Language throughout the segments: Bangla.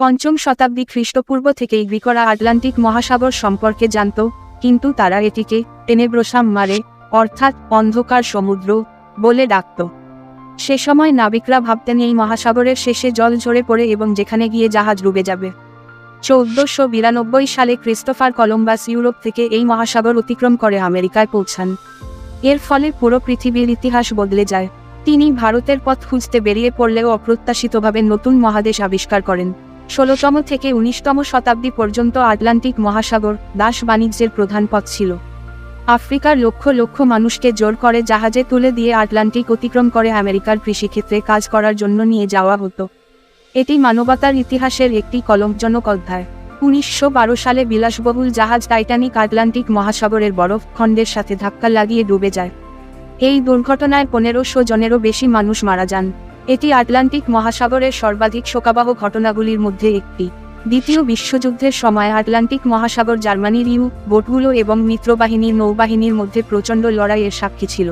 পঞ্চম শতাব্দী খ্রিস্টপূর্ব থেকেই গ্রীকরা আটলান্টিক মহাসাগর সম্পর্কে জানত, কিন্তু তারা এটিকে টেনেব্রোসাম মারে, অর্থাৎ অন্ধকার সমুদ্র বলে ডাকত। সে সময় নাবিকরা ভাবতেন এই মহাসাগরের শেষে জল ঝরে পড়ে এবং যেখানে গিয়ে জাহাজ ডুবে যাবে। 1492 সালে ক্রিস্টোফার কলম্বাস ইউরোপ থেকে এই মহাসাগর অতিক্রম করে আমেরিকায় পৌঁছান। এর ফলে পুরো পৃথিবীর ইতিহাস বদলে যায়। তিনি ভারতের পথ খুঁজতে বেরিয়ে পড়লেও অপ্রত্যাশিতভাবে নতুন মহাদেশ আবিষ্কার করেন। 16তম থেকে 19তম শতাব্দী পর্যন্ত আটলান্টিক মহাসাগর দাস বাণিজ্যের প্রধান পথ ছিল। আফ্রিকার লক্ষ লক্ষ মানুষকে জোর করে জাহাজে তুলে দিয়ে আটলান্টিক অতিক্রম করে আমেরিকার কৃষিক্ষেত্রে কাজ করার জন্য নিয়ে যাওয়া হতো। এটি মানবতার ইতিহাসের একটি কলঙ্কজনক অধ্যায়। 1912 সালে বিলাসবহুল জাহাজ টাইটানিক আটলান্টিক মহাসাগরের বরফ খণ্ডের সাথে ধাক্কা লাগিয়ে ডুবে যায়। এই দুর্ঘটনায় 1500 জনেরও বেশি মানুষ মারা যান। এটি আটলান্টিক মহাসাগরের সর্বাধিক শোকাবহ ঘটনাগুলির মধ্যে একটি। দ্বিতীয় বিশ্বযুদ্ধের সময় আটলান্টিক মহাসাগর জার্মানির বোটগুলো এবং মিত্রবাহিনীর নৌবাহিনীর মধ্যে প্রচণ্ড লড়াইয়ের সাক্ষী ছিল।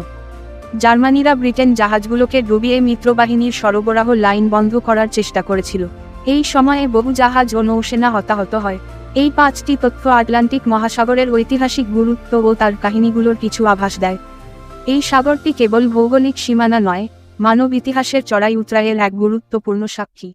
জার্মানিরা ব্রিটেন জাহাজগুলোকে ডুবিয়ে মিত্রবাহিনীর সরবরাহ লাইন বন্ধ করার চেষ্টা করেছিল। এই সময়ে বহু জাহাজ ও নৌসেনা হতাহত হয়। এই 5টি তথ্য আটলান্টিক মহাসাগরের ঐতিহাসিক গুরুত্ব ও তার কাহিনীগুলোর কিছু আভাস দেয়। এই সাগরটি কেবল ভৌগোলিক সীমানা নয়, মানব ইতিহাসের চড়াই উতরাইয়ের এক গুরুত্বপূর্ণ সাক্ষী।